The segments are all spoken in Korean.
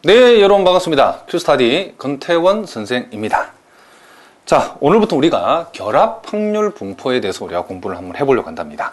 네, 여러분 반갑습니다. 큐스타디 권태원 선생입니다. 자, 오늘부터 우리가 결합 확률 분포에 대해서 우리가 공부를 한번 해보려고 한답니다.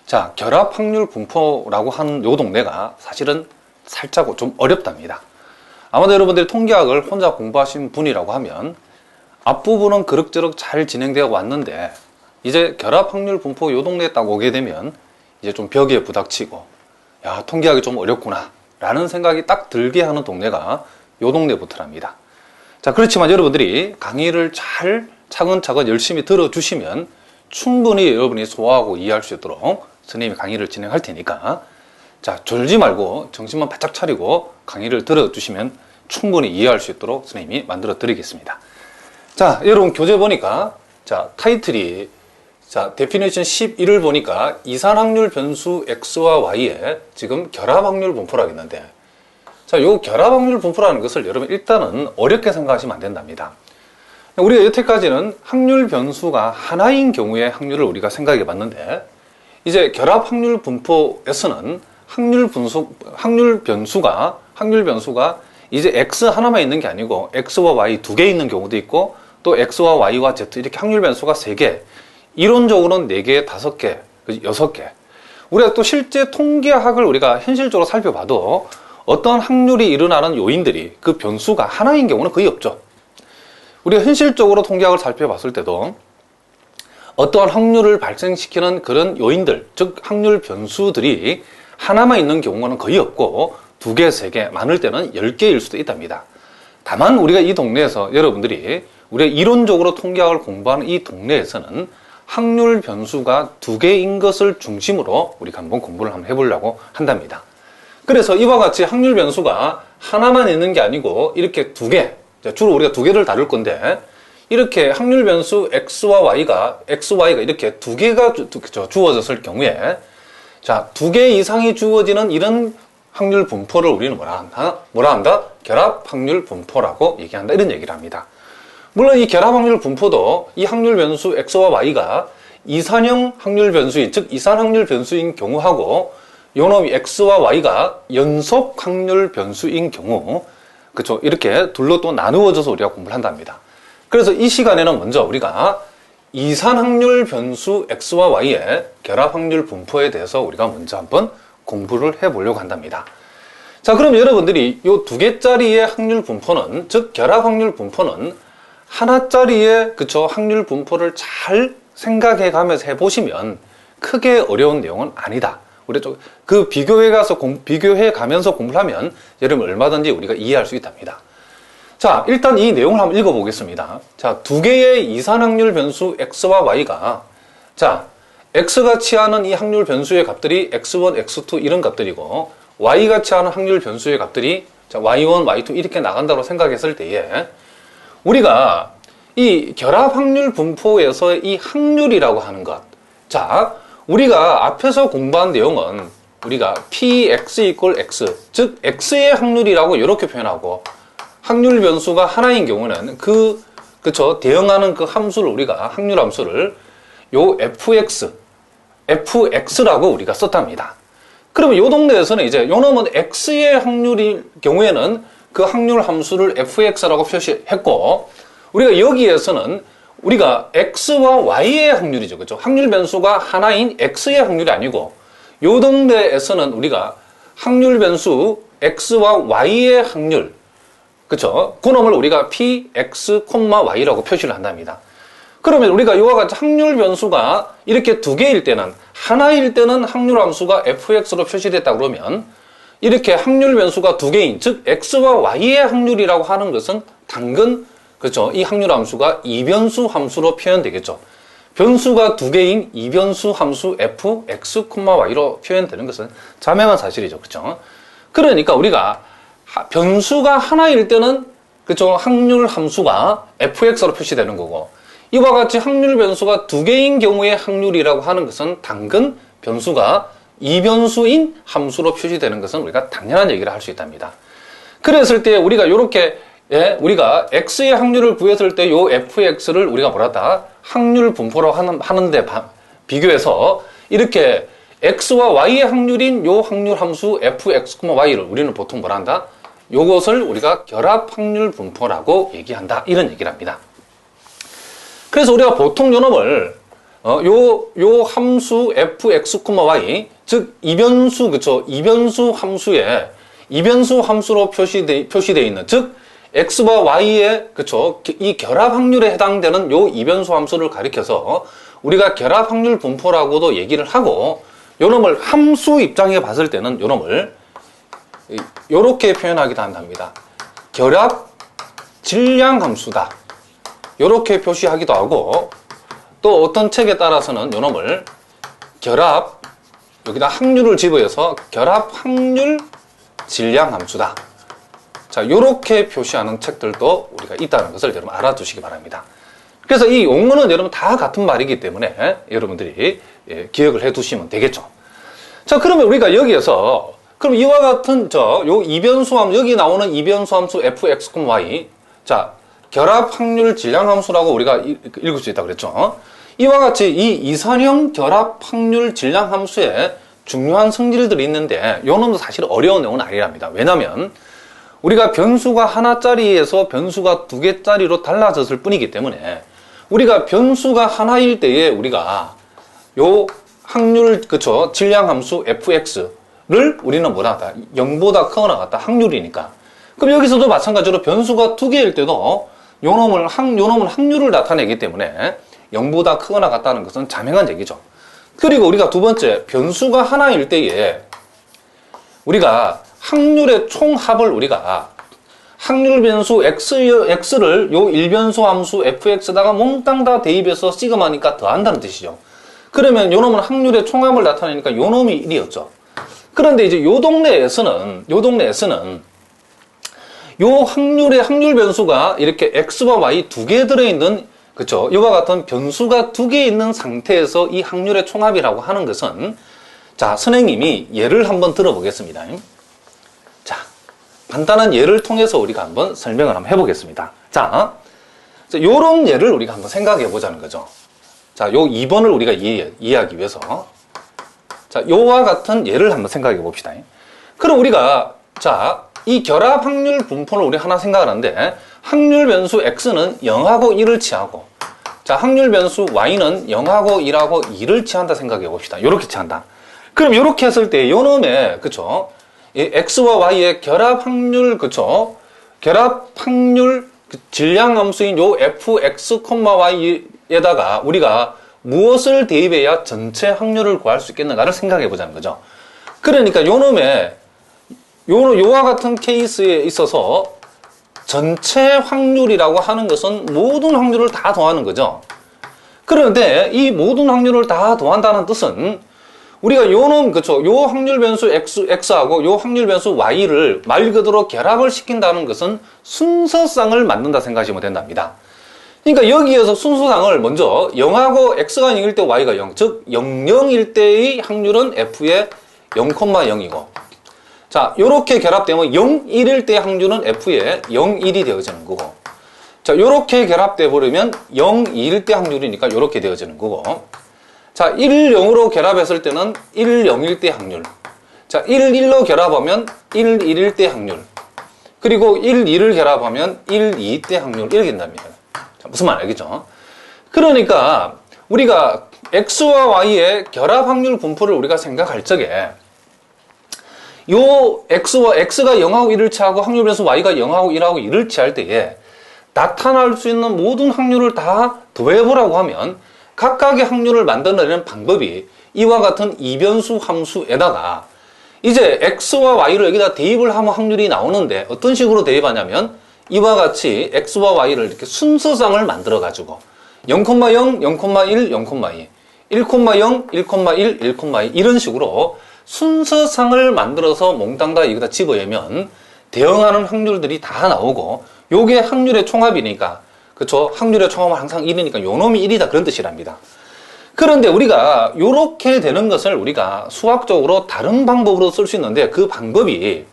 자, 결합 확률 분포라고 하는 요 동네가 사실은 살짝 좀 어렵답니다. 아마도 여러분들이 통계학을 혼자 공부하신 분이라고 하면 앞부분은 그럭저럭 잘 진행되어 왔는데 이제 결합 확률 분포 요 동네에 딱 오게 되면 이제 좀 벽에 부닥치고 야, 통계학이 좀 어렵구나 라는 생각이 딱 들게 하는 동네가 요 동네부터랍니다. 자, 그렇지만 여러분들이 강의를 잘 차근차근 열심히 들어주시면 충분히 여러분이 소화하고 이해할 수 있도록 선생님이 강의를 진행할 테니까 자, 졸지 말고 정신만 바짝 차리고 강의를 들어주시면 충분히 이해할 수 있도록 선생님이 만들어 드리겠습니다. 자, 여러분 교재 보니까 자, 타이틀이 자, 데피니션 11을 보니까 이산확률 변수 X와 Y의 지금 결합확률 분포라고 했는데 자, 요 결합확률 분포라는 것을 여러분 일단은 어렵게 생각하시면 안 된답니다. 우리가 여태까지는 확률 변수가 하나인 경우의 확률을 우리가 생각해 봤는데 이제 결합확률 분포에서는 확률 변수가 이제 X 하나만 있는 게 아니고 X와 Y 두 개 있는 경우도 있고 또 X와 Y와 Z 이렇게 확률 변수가 3개 이론적으로는 4개, 5개, 6개. 우리가 또 실제 통계학을 우리가 현실적으로 살펴봐도 어떤 확률이 일어나는 요인들이 그 변수가 하나인 경우는 거의 없죠. 우리가 현실적으로 통계학을 살펴봤을 때도 어떠한 확률을 발생시키는 그런 요인들, 즉 확률 변수들이 하나만 있는 경우는 거의 없고 2개, 3개, 많을 때는 10개일 수도 있답니다. 다만 우리가 이 동네에서 여러분들이 우리가 이론적으로 통계학을 공부하는 이 동네에서는 확률 변수가 2개인 것을 중심으로 우리가 한번 공부를 한번 해보려고 한답니다. 그래서 이와 같이 확률 변수가 하나만 있는 게 아니고 이렇게 2개, 주로 우리가 2개를 다룰 건데 이렇게 확률 변수 X와 Y가 이렇게 2개가 주어졌을 경우에 자, 2개 이상이 주어지는 이런 확률 분포를 우리는 뭐라 한다? 결합 확률 분포라고 얘기한다. 이런 얘기를 합니다. 물론 이 결합 확률 분포도 이 확률 변수 X와 Y가 이산형 확률 변수인, 즉 이산 확률 변수인 경우하고 요놈이 X와 Y가 연속 확률 변수인 경우, 그쵸? 이렇게 둘로 또 나누어져서 우리가 공부를 한답니다. 그래서 이 시간에는 먼저 우리가 이산 확률 변수 X와 Y의 결합 확률 분포에 대해서 우리가 먼저 한번 공부를 해보려고 한답니다. 자, 그럼 여러분들이 요 2개짜리의 확률 분포는, 즉 결합 확률 분포는 하나짜리의 그쵸 확률 분포를 잘 생각해 가면서 해보시면 크게 어려운 내용은 아니다. 우리 그 비교해 가면서 공부를 하면 여러분 얼마든지 우리가 이해할 수 있답니다. 자, 일단 이 내용을 한번 읽어보겠습니다. 자, 2개의 이산 확률 변수 X와 Y가 자, X가 취하는 이 확률 변수의 값들이 X1, X2 이런 값들이고 Y가 취하는 확률 변수의 값들이 자, Y1, Y2 이렇게 나간다고 생각했을 때에 우리가 이 결합 확률 분포에서의 이 확률이라고 하는 것. 자, 우리가 앞에서 공부한 내용은 우리가 Px equal X, 즉 X의 확률이라고 이렇게 표현하고 확률 변수가 하나인 경우는 대응하는 그 함수를 우리가 확률 함수를 요 fx라고 우리가 썼답니다. 그러면 요 동네에서는 이제 요 놈은 X의 확률일 경우에는 그 확률 함수를 fx라고 표시했고 우리가 여기에서는 우리가 x와 y의 확률이죠. 그렇죠? 확률 변수가 하나인 x의 확률이 아니고 요 동네에서는 우리가 확률 변수 x와 y의 확률 그렇죠? 그놈을 우리가 px, y라고 표시를 한답니다. 그러면 우리가 이와 같이 확률 변수가 이렇게 2개일 때는 하나일 때는 확률 함수가 fx로 표시됐다 그러면 이렇게 확률 변수가 2개인, 즉 x와 y의 확률이라고 하는 것은 당근, 그렇죠? 이 확률 함수가 이변수 함수로 표현되겠죠. 변수가 2개인 이변수 함수 f, x, y로 표현되는 것은 자명한 사실이죠. 그렇죠? 그러니까 우리가 변수가 하나일 때는 그렇죠? 확률 함수가 fx로 표시되는 거고 이와 같이 확률 변수가 2개인 경우의 확률이라고 하는 것은 당근 변수가 이변수인 함수로 표시되는 것은 우리가 당연한 얘기를 할 수 있답니다. 그랬을 때 우리가 이렇게 우리가 x의 확률을 구했을 때 요 fx를 우리가 뭐라다 확률 분포로 하는데 비교해서 이렇게 x와 y의 확률인 요 확률 함수 fx, y를 우리는 보통 뭐라 한다? 요것을 우리가 결합 확률 분포라고 얘기한다. 이런 얘기를 합니다. 그래서 우리가 보통 요놈을 요 함수 fx, y, 즉 이변수, 그쵸? 이변수 함수에 이변수 함수로 표시되어 있는, 즉 x와 y의, 그쵸? 이 결합 확률에 해당되는 요 이변수 함수를 가리켜서 우리가 결합 확률 분포라고도 얘기를 하고, 요놈을 함수 입장에 봤을 때는 요놈을 요렇게 표현하기도 한답니다. 결합 질량 함수다. 요렇게 표시하기도 하고, 또 어떤 책에 따라서는 요놈을 결합, 여기다 확률을 집어서 결합 확률 질량 함수다. 자, 요렇게 표시하는 책들도 우리가 있다는 것을 여러분 알아두시기 바랍니다. 그래서 이 용어는 여러분 다 같은 말이기 때문에 여러분들이 기억을 해 두시면 되겠죠. 자, 그러면 우리가 여기에서 그럼 이와 같은 요 이변수 함수, 여기 나오는 이변수 함수 fx, y, 자, 결합 확률 질량 함수라고 우리가 읽을 수 있다고 그랬죠. 이와 같이 이 이선형 결합 확률 질량 함수에 중요한 성질들이 있는데 요 놈도 사실 어려운 내용은 아니랍니다. 왜냐하면 우리가 변수가 하나짜리에서 변수가 두 개짜리로 달라졌을 뿐이기 때문에 우리가 변수가 하나일 때에 우리가 요 확률, 그쵸, 질량 함수 fx를 우리는 뭐라 하다? 0보다 크거나 같다. 확률이니까. 그럼 여기서도 마찬가지로 변수가 두 개일 때도 요놈은 확률을 나타내기 때문에 0보다 크거나 같다는 것은 자명한 얘기죠. 그리고 우리가 두 번째, 변수가 하나일 때에 우리가 확률의 총합을 우리가 확률 변수 x를 요 일변수 함수 fx에다가 몽땅 다 대입해서 시그마니까 더한다는 뜻이죠. 그러면 요놈은 확률의 총합을 나타내니까 요놈이 1이었죠. 그런데 이제 요 동네에서는 요 확률 변수가 이렇게 x와 y 두 개 들어있는, 그쵸? 이와 같은 변수가 두 개 있는 상태에서 이 확률의 총합이라고 하는 것은, 자, 선생님이 예를 한번 들어보겠습니다. 자, 간단한 예를 통해서 우리가 한번 설명을 한번 해보겠습니다. 자, 요런 예를 우리가 한번 생각해 보자는 거죠. 자, 요 2번을 우리가 이해하기 위해서. 자, 요와 같은 예를 한번 생각해 봅시다. 그럼 우리가, 자, 이 결합 확률 분포를 우리 하나 생각하는데, 확률 변수 x는 0하고 1을 취하고, 자, 확률 변수 y는 0하고 1하고 2를 취한다 생각해 봅시다. 요렇게 취한다. 그럼 요렇게 했을 때 요놈의, 그쵸? 이 x와 y의 결합 확률, 그쵸? 결합 확률 질량 함수인 요 fx, y에다가 우리가 무엇을 대입해야 전체 확률을 구할 수 있겠는가를 생각해 보자는 거죠. 그러니까 요놈의 요와 같은 케이스에 있어서 전체 확률이라고 하는 것은 모든 확률을 다 더하는 거죠. 그런데 이 모든 확률을 다 더한다는 뜻은 우리가 요놈, 그쵸, 요 확률 변수 x하고 요 확률 변수 y를 말 그대로 결합을 시킨다는 것은 순서상을 만든다 생각하시면 된답니다. 그러니까 여기에서 순서상을 먼저 0하고 x가 0일 때 y가 0, 즉 0, 0일 때의 확률은 f의 0,0이고, 자, 요렇게 결합되면 0, 1일 때 확률은 f의 0, 1이 되어지는 거고, 자, 요렇게 결합돼 버리면 0, 2일 때 확률이니까 요렇게 되어지는 거고, 자, 1, 0으로 결합했을 때는 1, 0일 때 확률, 자, 1, 1로 결합하면 1, 1일 때 확률, 그리고 1, 2를 결합하면 1, 2일 때 확률, 이렇게 된답니다. 자, 무슨 말 알겠죠? 그러니까 우리가 x와 y의 결합 확률 분포를 우리가 생각할 적에 요 x가 0하고 1을 취하고 확률 변수 y가 0하고 1하고 1을 취할 때에 나타날 수 있는 모든 확률을 다 더해보라고 하면 각각의 확률을 만들어내는 방법이 이와 같은 이변수 함수에다가 이제 x와 y를 여기다 대입을 하면 확률이 나오는데 어떤 식으로 대입하냐면 이와 같이 x와 y를 이렇게 순서상을 만들어 가지고 0,0, 0,1, 0,2, 1,0, 1,1, 1,2 이런 식으로 순서상을 만들어서 몽땅 다 여기다 집어내면 대응하는 확률들이 다 나오고 요게 확률의 총합이니까, 그쵸? 확률의 총합은 항상 1이니까 요놈이 1이다 그런 뜻이랍니다. 그런데 우리가 요렇게 되는 것을 우리가 수학적으로 다른 방법으로 쓸 수 있는데 그 방법이,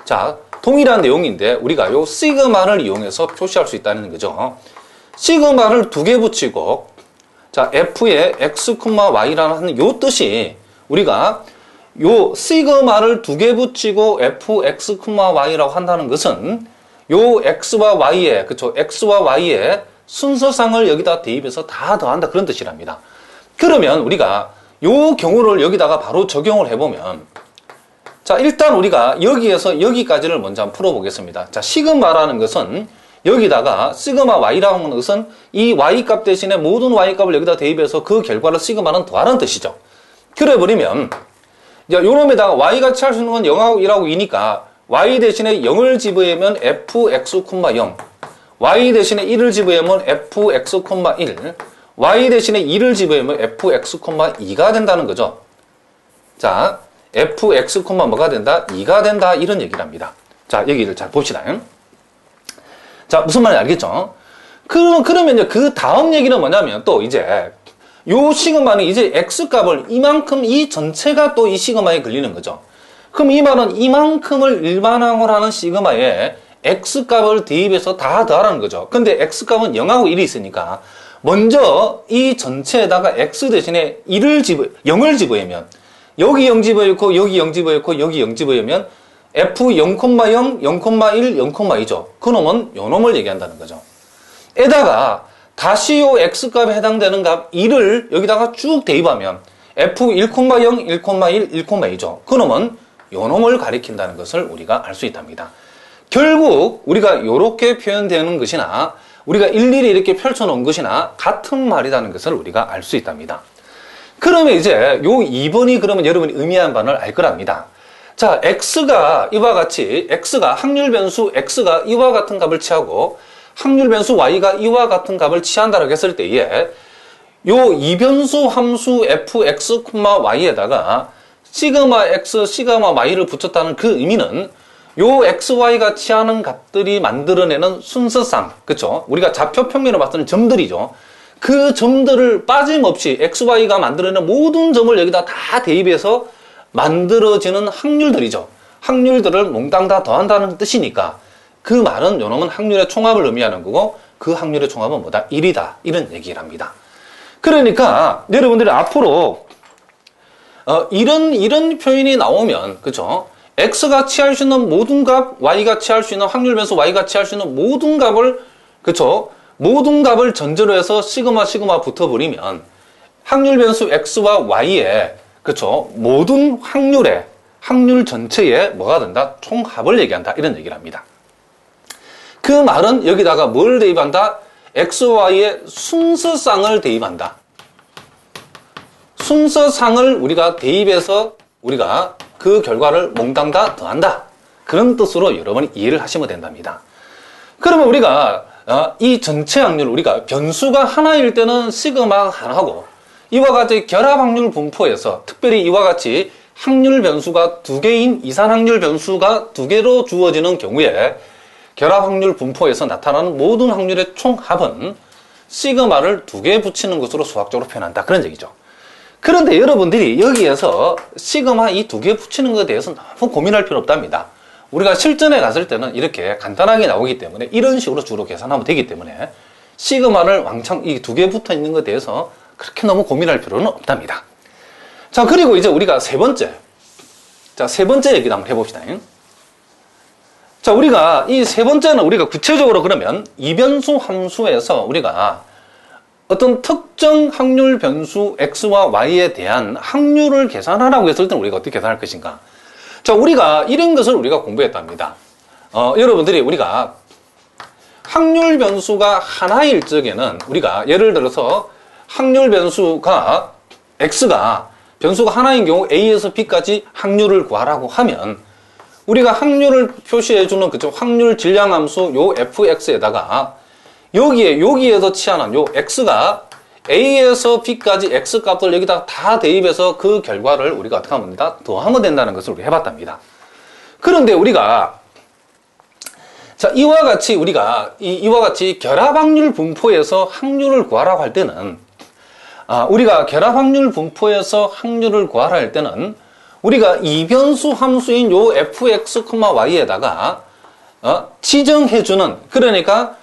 자, 동일한 내용인데 우리가 요 시그마를 이용해서 표시할 수 있다는 거죠. 시그마를 두 개 붙이고, 자, f의 x, y라는 요 뜻이 우리가 요 시그마를 두 개 붙이고 fx, y라고 한다는 것은 요 x와 y의, 그쵸, x와 y의 순서상을 여기다 대입해서 다 더한다, 그런 뜻이랍니다. 그러면 우리가 요 경우를 여기다가 바로 적용을 해보면, 자, 일단 우리가 여기에서 여기까지를 먼저 한번 풀어보겠습니다. 자, 시그마라는 것은 여기다가 시그마 y라고 하는 것은 이 y 값 대신에 모든 y 값을 여기다 대입해서 그 결과를 시그마는 더하는 뜻이죠. 그래 버리면 요놈에다가 y가 취할 수 있는 건 0하고 1하고 2니까 y 대신에 0을 집어넣으면 fx, 0, y 대신에 1을 집어넣으면 fx, 1, y 대신에 2를 집어넣으면 fx, 2가 된다는 거죠. 자, fx, 뭐가 된다? 2가 된다, 이런 얘기를 합니다. 자, 여기를 잘 봅시다. 자, 무슨 말인지 알겠죠? 그러면 그 다음 얘기는 뭐냐면 또 이제 요 시그마는 이제 x값을 이만큼, 이 전체가 또 이 시그마에 걸리는 거죠. 그럼 이 말은 이만큼을 일반항을 하는 시그마에 x값을 대입해서 다 더하라는 거죠. 근데 x값은 0하고 1이 있으니까 먼저 이 전체에다가 x 대신에 0을 집어넣으면 여기 0 집어넣고 여기 0 집어넣고 여기 0 집어넣으면 f 0,0, 0,1, 0,2죠. 그놈은 요놈을 얘기한다는 거죠. 에다가 다시 요 x값에 해당되는 값 2를 여기다가 쭉 대입하면 f 1,0, 1,1, 1,2죠. 그놈은 요놈을 가리킨다는 것을 우리가 알 수 있답니다. 결국 우리가 요렇게 표현되는 것이나 우리가 일일이 이렇게 펼쳐놓은 것이나 같은 말이라는 것을 우리가 알 수 있답니다. 그러면 이제 요 2번이 그러면 여러분이 의미하는 바를 알 거랍니다. 자, x가 이와 같이, 확률 변수 x가 이와 같은 값을 취하고 확률 변수 y가 이와 같은 값을 취한다라고 했을 때에 요 이변수 함수 fx, y에다가 시그마 x, 시그마 y를 붙였다는 그 의미는 요 xy가 취하는 값들이 만들어내는 순서상, 그쵸? 우리가 좌표 평면으로 봤을 때 점들이죠. 그 점들을 빠짐없이 xy가 만들어내는 모든 점을 여기다 다 대입해서 만들어지는 확률들이죠. 확률들을 몽땅 다 더한다는 뜻이니까 그 말은 요놈은 확률의 총합을 의미하는 거고 그 확률의 총합은 뭐다? 1이다. 이런 얘기를 합니다. 그러니까 여러분들이 앞으로 이런 표현이 나오면, 그쵸? x가 취할 수 있는 모든 값, y가 취할 수 있는 확률 변수 y가 취할 수 있는 모든 값을, 그쵸? 모든 값을 전제로 해서 시그마 붙어버리면 확률 변수 x와 y에, 그쵸? 모든 확률 전체에 뭐가 된다? 총합을 얘기한다. 이런 얘기를 합니다. 그 말은 여기다가 뭘 대입한다? x, y의 순서상을 대입한다. 순서상을 우리가 대입해서 우리가 그 결과를 몽땅 다 더한다. 그런 뜻으로 여러분이 이해를 하시면 된답니다. 그러면 우리가 이 전체 확률, 우리가 변수가 하나일 때는 시그마가 하나고 이와 같이 결합 확률 분포에서 특별히 이와 같이 확률 변수가 두 개인 이산 확률 변수가 두 개로 주어지는 경우에 결합 확률 분포에서 나타나는 모든 확률의 총합은 시그마를 두 개 붙이는 것으로 수학적으로 표현한다. 그런 얘기죠. 그런데 여러분들이 여기에서 시그마 이 두 개 붙이는 것에 대해서 너무 고민할 필요 없답니다. 우리가 실전에 갔을 때는 이렇게 간단하게 나오기 때문에 이런 식으로 주로 계산하면 되기 때문에 시그마를 왕창 이 두 개 붙어 있는 것에 대해서 그렇게 너무 고민할 필요는 없답니다. 자, 그리고 이제 우리가 세 번째 얘기도 한번 해봅시다. 자, 우리가 이 세 번째는 우리가 구체적으로 그러면 이변수 함수에서 우리가 어떤 특정 확률 변수 x와 y에 대한 확률을 계산하라고 했을 때는 우리가 어떻게 계산할 것인가? 자, 우리가 이런 것을 우리가 공부했답니다. 여러분들이 우리가 확률 변수가 하나일 적에는 우리가 예를 들어서 확률 변수가 x가 변수가 하나인 경우 a에서 b까지 확률을 구하라고 하면 우리가 확률을 표시해주는 그쪽 확률 질량 함수 요 fx에다가 여기에서 취하는 요 x가 a에서 b까지 x 값을 여기다 다 대입해서 그 결과를 우리가 어떻게 하면 된다? 더하면 된다는 것을 우리가 해봤답니다. 그런데 우리가 자, 이와 같이 우리가 이와 같이 결합 확률 분포에서 확률을 구하라고 할 때는 우리가 결합 확률 분포에서 확률을 구하라 할 때는 우리가 이변수 함수인 요 fx, y에다가 지정해주는, 그러니까